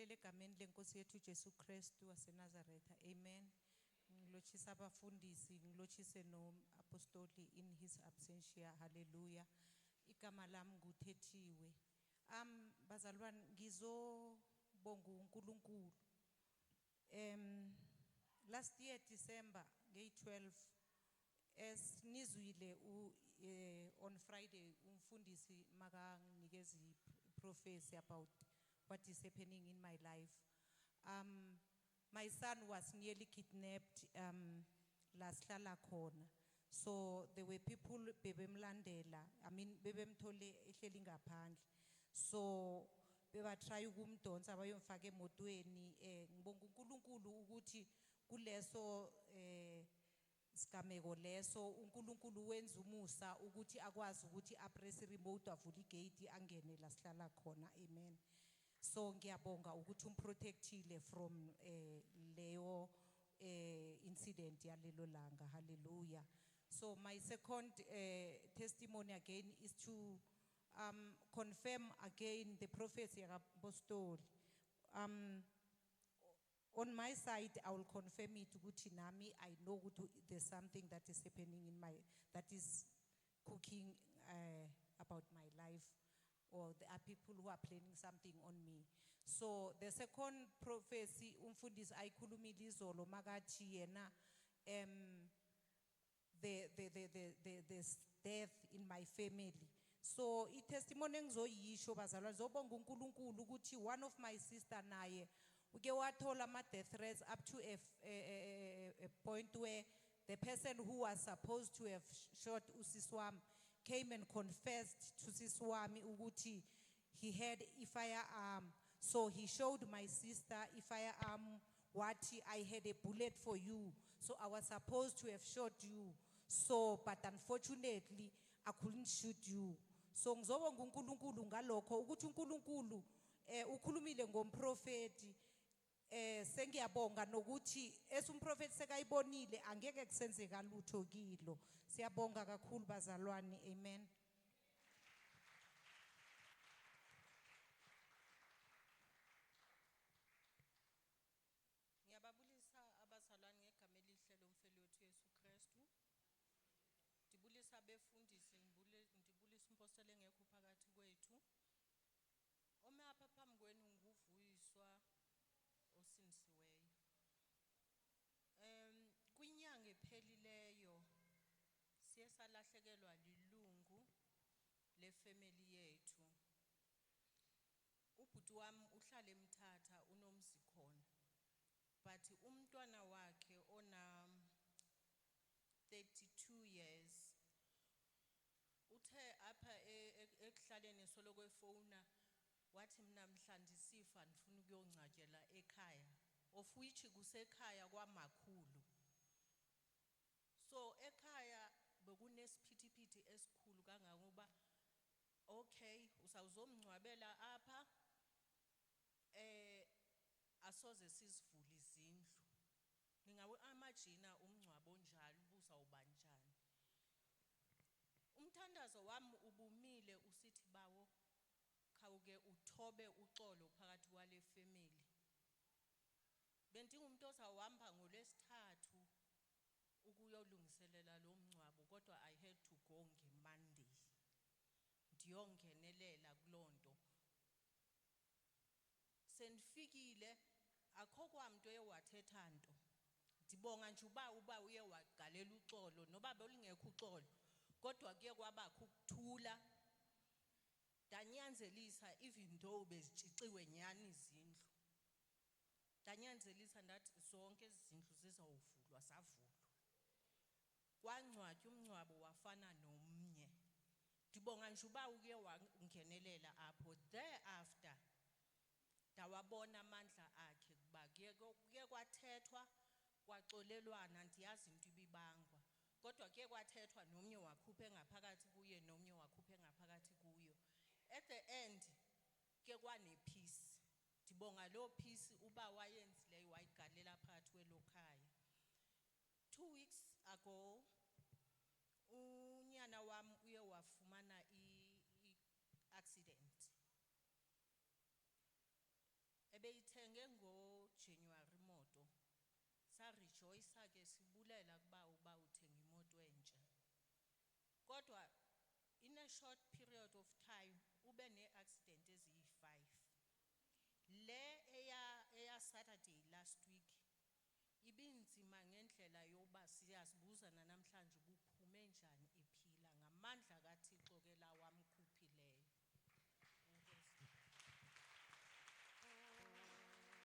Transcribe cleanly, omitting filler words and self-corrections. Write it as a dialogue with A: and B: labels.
A: Ngibingelele egameni lenkosi yethu Jesu Kristu waseNazaretha. Amen. Ngilotshisa abafundisi, ngilotshise no-apostoli in his absentia. Hallelujah. Igama lami nguThethiwe. Bazalwane ngizobonga uNkulunkulu. Last year December ngey 12 as nizwile on Friday umfundisi makanginikeza prophecy about what is happening in my life. My son was nearly kidnapped last khona. So there were people bebemlandela, bebemthole ehleli ngaphandle. So beba try ukumdonsa bayomfaka emotweni. Ngibonga uNkulunkulu ukuthi kuleso skameko leso uNkulunkulu wenza umusa ukuthi akwazi ukuthi apress remote avule igate angene la sihlala khona. Amen. So ngiyabonga ukuthi umprotectile from leyo incident yalelo langa. Hallelujah. So my second testimony again is to confirm again the prophecy of Apostol. On my side, I will confirm it ukuthi nami I know ukuthi there's something that is happening in that is cooking about my life, or there are people who are planning something on me. So the second prophecy umfundisi ayikhulumile izolo makathi yena there's death in my family. So I testimony engizoyisho bazalwane zobonga uNkulunkulu ukuthi one of my sister naye uke wathola ama death threats up to a point where the person who was supposed to have shot usisi wami came and confessed to usisi wami ukuthi he had a firearm. So he showed my sister a firearm, what I had a bullet for you. So I was supposed to have shot you. So, but unfortunately, I couldn't shoot you. So ngizobonga uNkulunkulu ngalokho ukuthi uNkulunkulu ukhulumile ngomprofeti. Sengiyabonga nokuthi esumprofeti sekayibonile angeke kusenzeka lutho kilo. Siyabonga kakhulu bazalwane. Amen.
B: Ngiyababulisa abazalwane ngegama elihle lomfeli wethu Yesu Kristu. Ndibulisa abefundisi, ndibulisa umpostoli engekho phakathi kwethu. Ome apha phambi kwenu nguvuyiswa osinisiweyo. Kwinyanga ephelileyo siye salahlekelwa lilungu lefamily yethu. Ubhuti wami uhlala eMthatha unomzi khona. But umntwana wakhe ona 32 years uthe apha ekuhlaleni soloko efona wathi mina mhlanje sifa ndifuna ukuyongcwatyela ekhaya, of which kusekhaya kwamakhulu. So ekhaya bekunesiphithiphithi esikhulu kangangoba okay usawuzomngcwabela apha asoze sizivule izindlu. Ningawe amajina umngcwabo onjalo ubuzawuba njani. Umthandazo wami ubumile usithi bawo khawuke uthobe uxolo phakathi kwale family. Bentingumuntu ozawuhamba ngolwesithathu ukuyolungiselela lo mngcwabo kodwa I had to go ngeMonday ndiyongenelela kulonto. Sendifikile akho kwamuntu eyewathetha nto. Ndibonga nje uba uye wagalela uxolo noba belingekho uxolo kodwa kuye kwabakho ukuthula. Danyanzelisa even though bezitshixiwe nyani izindlu. Danyanzelisa ndathi zonke izindlu zizawuvulwa savulwa. Kwangcwatywa umngcwabo wafana nomnye. Ndibonga nje uba uye wangenelela apho. Thereafter dawabona amandla akhe kuba kuye kwathethwa kwaxolelwana ndiyazi into ibibangwa. Kodwa kuye kwathethwa nomnye wakhupha engaphakathi kuye nomnye wakhupha engaphakathi kuyo. At the end ke kwane peace. Ndibonga lo peace uba wayenzileyo wayigalela phakathi kwelokhaya. 2 weeks ago unyana wami uye wafumana i accident. Ebeyithe Uthenge ngo-January imoto. Sa-rejoice ke sibulela kuba uba uthenga imoto entsha. Kodwa in a short period of time ube ne-accident eziyi-5. Le eya Saturday last week ibinzima ngendlela yoba siyazibuza namhlanje